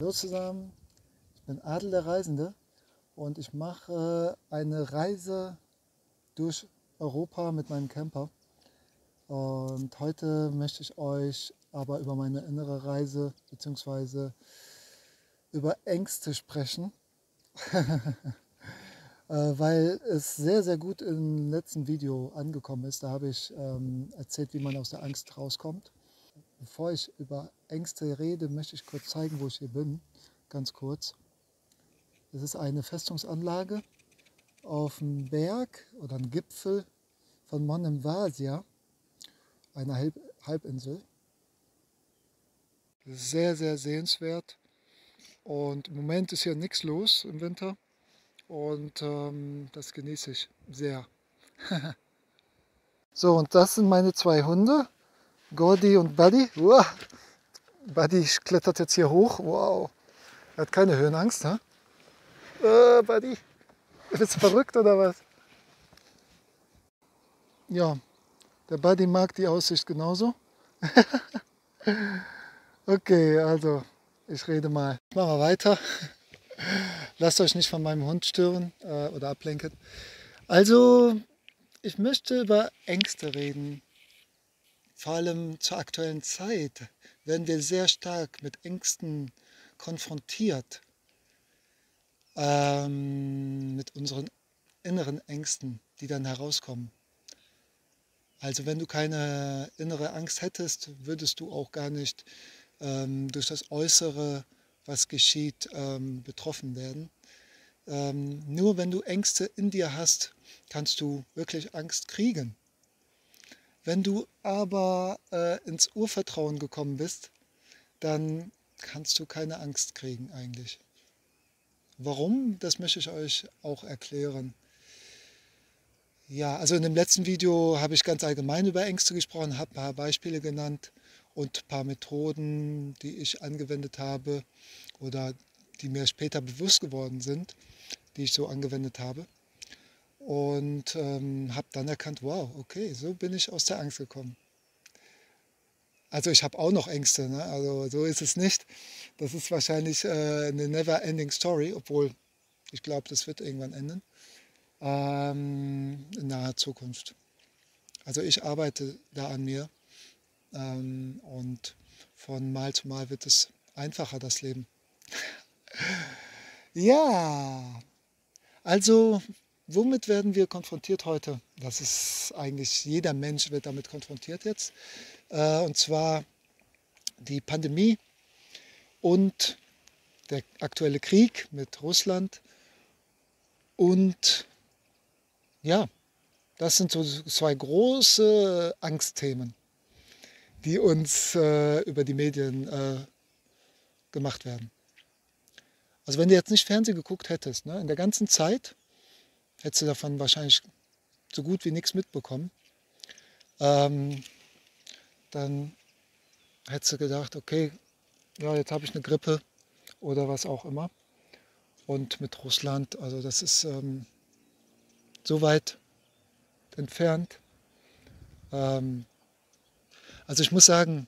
Hallo zusammen, ich bin Adel der Reisende und ich mache eine Reise durch Europa mit meinem Camper. Und heute möchte ich euch aber über meine innere Reise bzw. über Ängste sprechen, weil es sehr, sehr gut im letzten Video angekommen ist. Da habe ich erzählt, wie man aus der Angst rauskommt. Bevor ich über Ängste rede, möchte ich kurz zeigen, wo ich hier bin. Ganz kurz. Das ist eine Festungsanlage auf dem Berg oder einem Gipfel von Monemvasia, einer Halbinsel. Das ist sehr, sehr sehenswert. Und im Moment ist hier nichts los im Winter. Und das genieße ich sehr. So, und das sind meine zwei Hunde, Gordy und Buddy. Uah, Buddy klettert jetzt hier hoch. Wow, er hat keine Höhenangst, ne? Buddy, bist du verrückt oder was? Ja, der Buddy mag die Aussicht genauso. Okay, also ich rede mal. Ich mache mal weiter. Lasst euch nicht von meinem Hund stören oder ablenken. Also, ich möchte über Ängste reden. Vor allem zur aktuellen Zeit werden wir sehr stark mit Ängsten konfrontiert. Mit unseren inneren Ängsten, die dann herauskommen. Also wenn du keine innere Angst hättest, würdest du auch gar nicht durch das Äußere, was geschieht, betroffen werden. Nur wenn du Ängste in dir hast, kannst du wirklich Angst kriegen. Wenn du aber ins Urvertrauen gekommen bist, dann kannst du keine Angst kriegen eigentlich. Warum? Das möchte ich euch auch erklären. Ja, also in dem letzten Video habe ich ganz allgemein über Ängste gesprochen, habe ein paar Beispiele genannt und ein paar Methoden, die ich angewendet habe oder die mir später bewusst geworden sind, die ich so angewendet habe. Und habe dann erkannt, wow, okay, so bin ich aus der Angst gekommen. Also ich habe auch noch Ängste, ne? Also so ist es nicht. Das ist wahrscheinlich eine never-ending Story, obwohl ich glaube, das wird irgendwann enden. In naher Zukunft. Also ich arbeite da an mir und von Mal zu Mal wird es einfacher, das Leben. Ja, also womit werden wir konfrontiert heute? Das ist eigentlich, jeder Mensch wird damit konfrontiert jetzt. Und zwar die Pandemie und der aktuelle Krieg mit Russland. Und ja, das sind so zwei große Angstthemen, die uns über die Medien gemacht werden. Also wenn du jetzt nicht Fernsehen geguckt hättest, ne, in der ganzen Zeit, hättest du davon wahrscheinlich so gut wie nichts mitbekommen. Dann hättest du gedacht, okay, ja, jetzt habe ich eine Grippe oder was auch immer. Und mit Russland, also das ist so weit entfernt. Also ich muss sagen,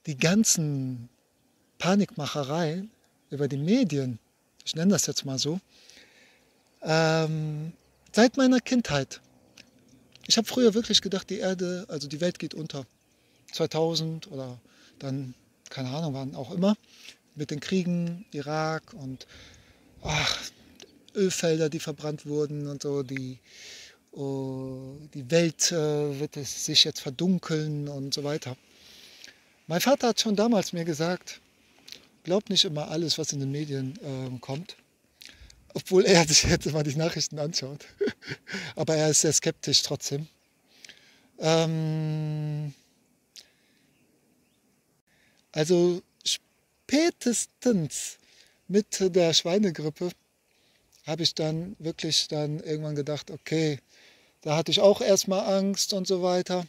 die ganzen Panikmachereien über die Medien, ich nenne das jetzt mal so, seit meiner Kindheit. Ich habe früher wirklich gedacht, die Erde, also die Welt geht unter. 2000 oder dann, keine Ahnung, wann auch immer, mit den Kriegen, Irak und Ölfelder, die verbrannt wurden und so, die Welt wird es sich jetzt verdunkeln und so weiter. Mein Vater hat schon damals mir gesagt, glaubt nicht immer alles, was in den Medien kommt. Obwohl er sich jetzt immer die Nachrichten anschaut. Aber er ist sehr skeptisch trotzdem. Also spätestens mit der Schweinegrippe habe ich dann wirklich dann irgendwann gedacht, okay, da hatte ich auch erstmal Angst und so weiter.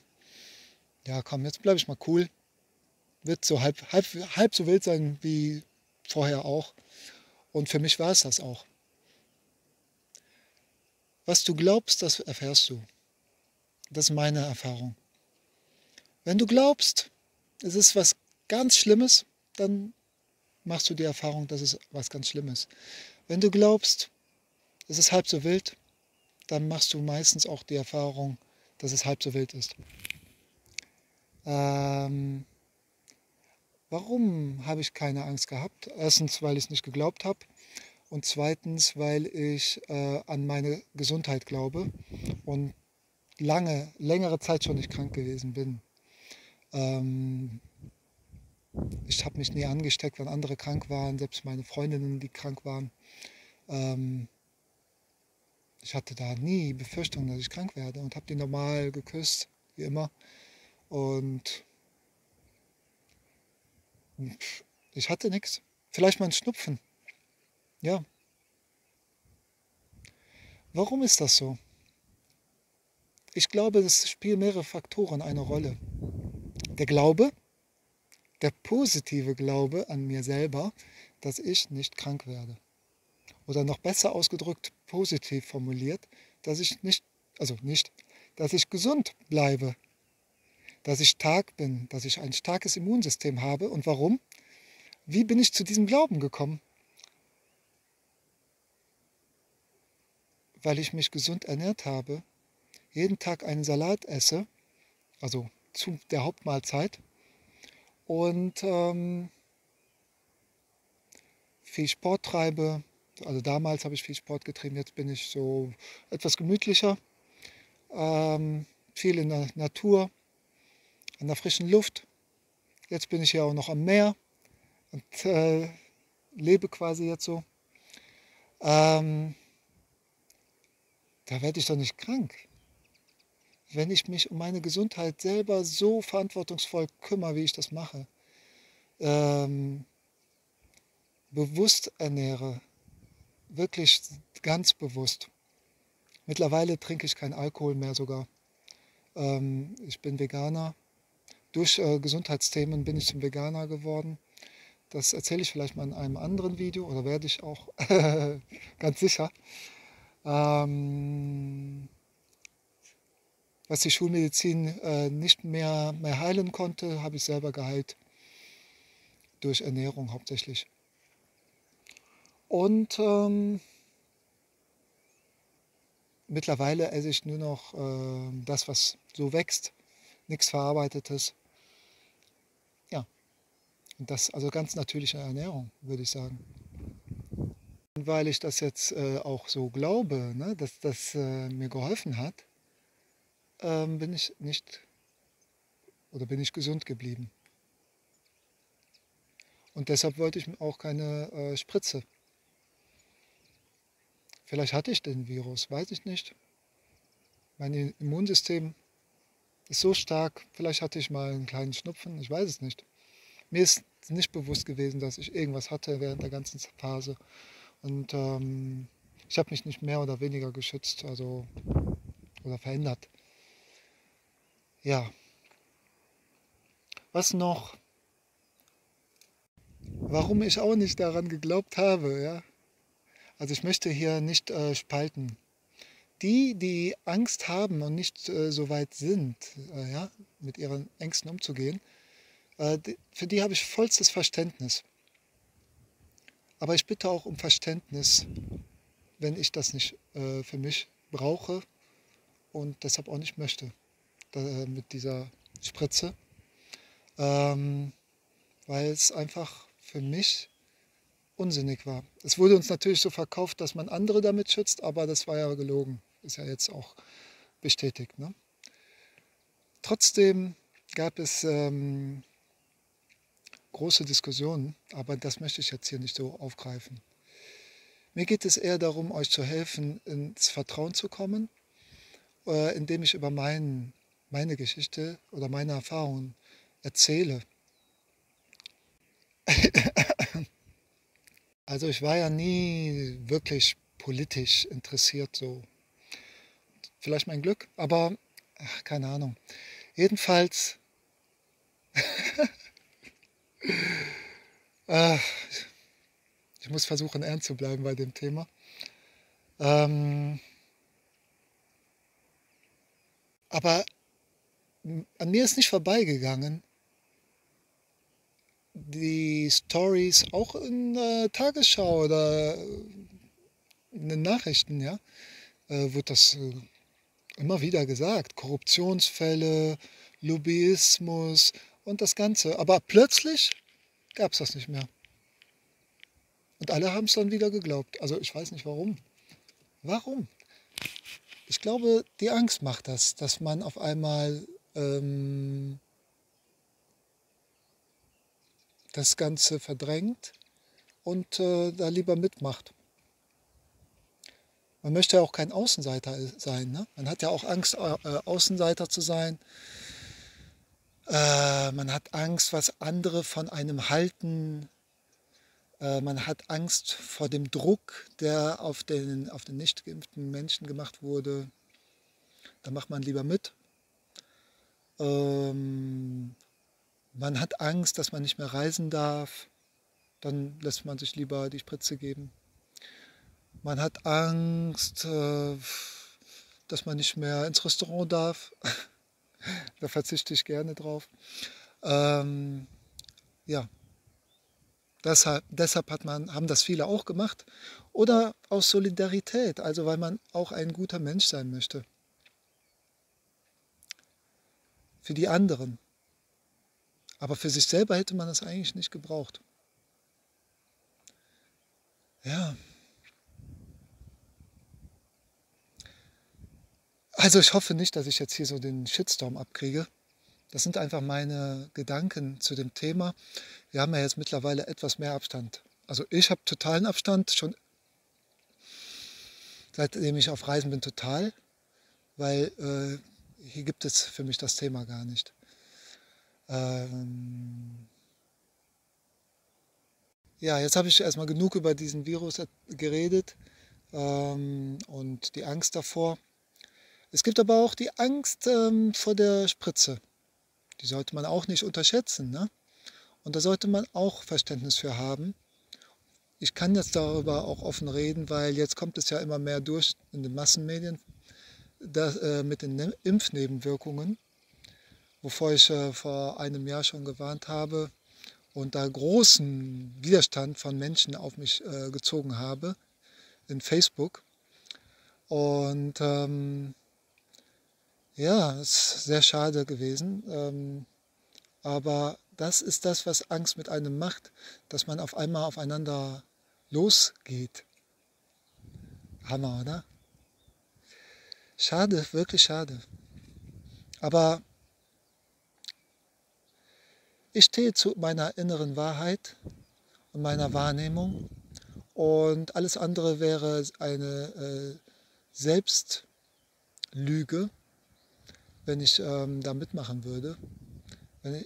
Ja, komm, jetzt bleibe ich mal cool. Wird so halb so wild sein wie vorher auch. Und für mich war es das auch. Was du glaubst, das erfährst du. Das ist meine Erfahrung. Wenn du glaubst, es ist was ganz Schlimmes, dann machst du die Erfahrung, dass es was ganz Schlimmes. Wenn du glaubst, es ist halb so wild, dann machst du meistens auch die Erfahrung, dass es halb so wild ist. Warum habe ich keine Angst gehabt? Erstens, weil ich es nicht geglaubt habe und zweitens, weil ich an meine Gesundheit glaube und längere Zeit schon nicht krank gewesen bin. Ich habe mich nie angesteckt, wenn andere krank waren, selbst meine Freundinnen, die krank waren. Ich hatte da nie Befürchtungen, dass ich krank werde und habe die normal geküsst, wie immer. Und ich hatte nichts. Vielleicht mal ein Schnupfen. Ja. Warum ist das so? Ich glaube, es spielen mehrere Faktoren eine Rolle. Der Glaube, der positive Glaube an mir selber, dass ich nicht krank werde. Oder noch besser ausgedrückt, positiv formuliert, dass ich dass ich gesund bleibe, dass ich stark bin, dass ich ein starkes Immunsystem habe. Und warum? Wie bin ich zu diesem Glauben gekommen? Weil ich mich gesund ernährt habe, jeden Tag einen Salat esse, also zu der Hauptmahlzeit, und viel Sport treibe. Also damals habe ich viel Sport getrieben, jetzt bin ich so etwas gemütlicher, viel in der Natur, an der frischen Luft. Jetzt bin ich ja auch noch am Meer und lebe quasi jetzt so. Da werde ich doch nicht krank, wenn ich mich um meine Gesundheit selber so verantwortungsvoll kümmere, wie ich das mache. Bewusst ernähre, wirklich ganz bewusst. Mittlerweile trinke ich keinen Alkohol mehr sogar. Ich bin Veganer. Durch Gesundheitsthemen bin ich zum Veganer geworden. Das erzähle ich vielleicht mal in einem anderen Video oder werde ich auch ganz sicher. Was die Schulmedizin nicht mehr heilen konnte, habe ich selber geheilt. Durch Ernährung hauptsächlich. Und mittlerweile esse ich nur noch das, was so wächst, nichts Verarbeitetes. Ja, und das also ganz natürliche Ernährung, würde ich sagen. Und weil ich das jetzt auch so glaube, ne, dass das mir geholfen hat, bin ich nicht oder bin ich gesund geblieben. Und deshalb wollte ich auch keine Spritze. Vielleicht hatte ich den Virus, weiß ich nicht. Mein Immunsystem ist so stark, vielleicht hatte ich mal einen kleinen Schnupfen, ich weiß es nicht. Mir ist nicht bewusst gewesen, dass ich irgendwas hatte während der ganzen Phase. Und ich habe mich nicht mehr oder weniger geschützt, also oder verändert. Ja, was noch? Warum ich auch nicht daran geglaubt habe, ja? Also ich möchte hier nicht spalten. Die Angst haben und nicht so weit sind, ja, mit ihren Ängsten umzugehen, für die habe ich vollstes Verständnis. Aber ich bitte auch um Verständnis, wenn ich das nicht für mich brauche und deshalb auch nicht möchte mit dieser Spritze, weil es einfach für mich unsinnig war. Es wurde uns natürlich so verkauft, dass man andere damit schützt, aber das war ja gelogen. Ist ja jetzt auch bestätigt. Ne? Trotzdem gab es große Diskussionen, aber das möchte ich jetzt hier nicht so aufgreifen. Mir geht es eher darum, euch zu helfen, ins Vertrauen zu kommen, indem ich über meine Geschichte oder meine Erfahrungen erzähle. Also ich war ja nie wirklich politisch interessiert, so vielleicht mein Glück, aber ach, keine Ahnung. Jedenfalls, äh, ich muss versuchen, ernst zu bleiben bei dem Thema. Aber an mir ist nicht vorbeigegangen, die Stories auch in der Tagesschau oder in den Nachrichten, ja, wird das immer wieder gesagt. Korruptionsfälle, Lobbyismus und das Ganze. Aber plötzlich gab es das nicht mehr. Und alle haben es dann wieder geglaubt. Also ich weiß nicht warum. Warum? Ich glaube, die Angst macht das, dass man auf einmal das Ganze verdrängt und da lieber mitmacht. Man möchte ja auch kein Außenseiter sein. Ne? Man hat ja auch Angst, Außenseiter zu sein. Man hat Angst, was andere von einem halten. Man hat Angst vor dem Druck, der auf den nicht geimpften Menschen gemacht wurde. Da macht man lieber mit. Man hat Angst, dass man nicht mehr reisen darf. Dann lässt man sich lieber die Spritze geben. Man hat Angst, dass man nicht mehr ins Restaurant darf. Da verzichte ich gerne drauf. Ja, deshalb haben das viele auch gemacht. Oder aus Solidarität, also weil man auch ein guter Mensch sein möchte. Für die anderen. Aber für sich selber hätte man das eigentlich nicht gebraucht. Ja. Also ich hoffe nicht, dass ich jetzt hier so den Shitstorm abkriege. Das sind einfach meine Gedanken zu dem Thema. Wir haben ja jetzt mittlerweile etwas mehr Abstand. Also ich habe totalen Abstand, schon seitdem ich auf Reisen bin, total, weil hier gibt es für mich das Thema gar nicht. Ja, jetzt habe ich erstmal genug über diesen Virus geredet und die Angst davor. Es gibt aber auch die Angst vor der Spritze. Die sollte man auch nicht unterschätzen. Ne? Und da sollte man auch Verständnis für haben. Ich kann jetzt darüber auch offen reden, weil jetzt kommt es ja immer mehr durch in den Massenmedien mit den Impfnebenwirkungen, wovor ich vor einem Jahr schon gewarnt habe und da großen Widerstand von Menschen auf mich gezogen habe in Facebook. Und ja, es ist sehr schade gewesen. Aber das ist das, was Angst mit einem macht, dass man auf einmal aufeinander losgeht. Hammer, oder? Schade, wirklich schade. Aber ich stehe zu meiner inneren Wahrheit und meiner Wahrnehmung und alles andere wäre eine Selbstlüge, wenn ich da mitmachen würde.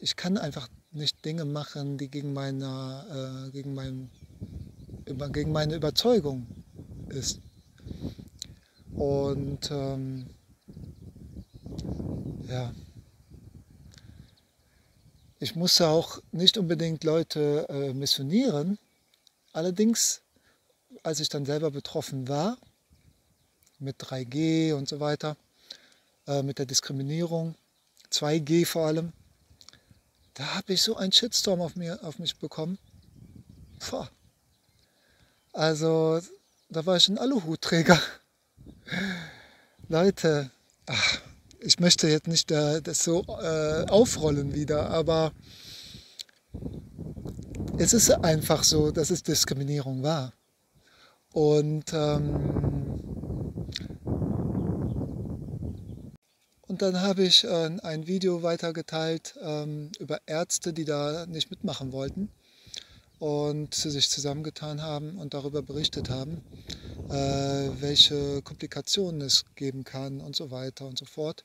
Ich kann einfach nicht Dinge machen, die gegen meine Überzeugung ist. Und ja, ich musste auch nicht unbedingt Leute missionieren. Allerdings, als ich dann selber betroffen war, mit 3G und so weiter, mit der Diskriminierung, 2G vor allem, da habe ich so einen Shitstorm auf mich bekommen. Puh. Also, da war ich ein Aluhutträger. Leute, ich möchte jetzt nicht das so aufrollen wieder, aber es ist einfach so, dass es Diskriminierung war. Und dann habe ich ein Video weitergeteilt über Ärzte, die da nicht mitmachen wollten und sich zusammengetan haben und darüber berichtet haben, welche Komplikationen es geben kann und so weiter und so fort.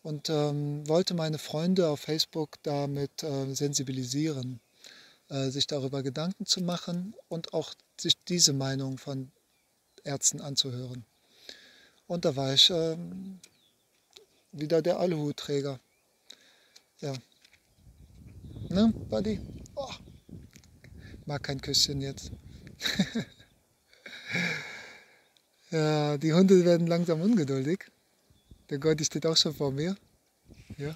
Und wollte meine Freunde auf Facebook damit sensibilisieren, sich darüber Gedanken zu machen und auch sich diese Meinung von Ärzten anzuhören. Und da war ich wieder der Aluhutträger. Ja. Ne, Buddy? Oh, mag kein Küsschen jetzt. Ja, die Hunde werden langsam ungeduldig. Der Gotti steht auch schon vor mir. Ja.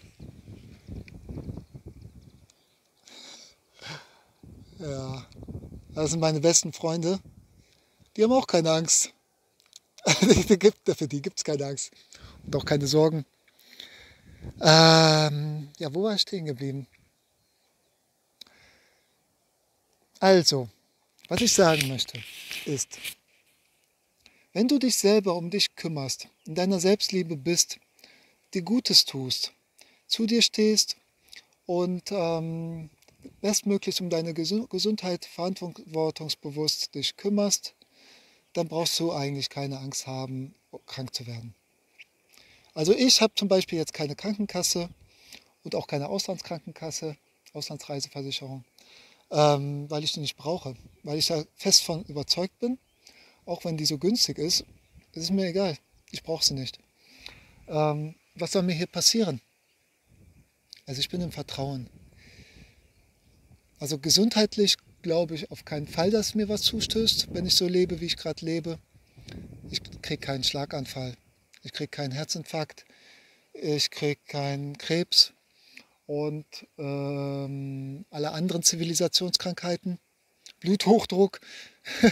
Ja, das sind meine besten Freunde. Die haben auch keine Angst. Für die gibt es keine Angst und auch keine Sorgen. Ja, wo war ich stehen geblieben? Also, was ich sagen möchte, ist, wenn du dich selber um dich kümmerst, in deiner Selbstliebe bist, dir Gutes tust, zu dir stehst und bestmöglich um deine Gesundheit verantwortungsbewusst dich kümmerst, dann brauchst du eigentlich keine Angst haben, krank zu werden. Also ich habe zum Beispiel jetzt keine Krankenkasse und auch keine Auslandskrankenkasse, Auslandsreiseversicherung, weil ich die nicht brauche, weil ich da fest von überzeugt bin, auch wenn die so günstig ist, ist mir egal, ich brauche sie nicht. Was soll mir hier passieren? Also ich bin im Vertrauen. Also gesundheitlich glaube ich auf keinen Fall, dass mir was zustößt, wenn ich so lebe, wie ich gerade lebe. Ich kriege keinen Schlaganfall, ich kriege keinen Herzinfarkt, ich kriege keinen Krebs und alle anderen Zivilisationskrankheiten, Bluthochdruck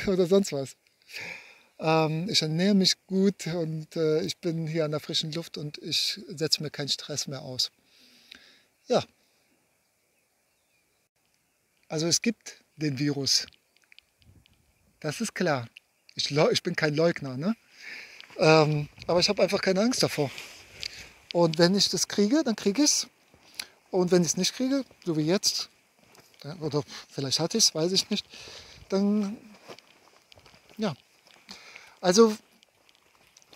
oder sonst was. Ich ernähre mich gut und ich bin hier an der frischen Luft und ich setze mir keinen Stress mehr aus. Ja, also es gibt den Virus, das ist klar. Ich bin kein Leugner, ne? Aber ich habe einfach keine Angst davor. Und wenn ich das kriege, dann kriege ich es. Und wenn ich es nicht kriege, so wie jetzt, oder vielleicht hatte ich es, weiß ich nicht, dann ja. Also,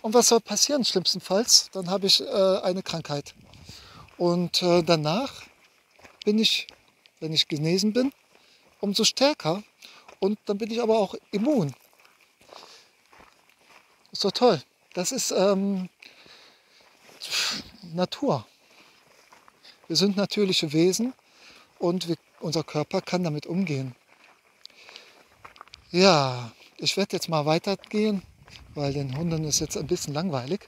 und was soll passieren schlimmstenfalls? Dann habe ich eine Krankheit. Und danach bin ich, wenn ich genesen bin, umso stärker. Und dann bin ich aber auch immun. Ist doch toll. Das ist Natur. Wir sind natürliche Wesen und unser Körper kann damit umgehen. Ja, ich werde jetzt mal weitergehen, weil den Hunden ist jetzt ein bisschen langweilig.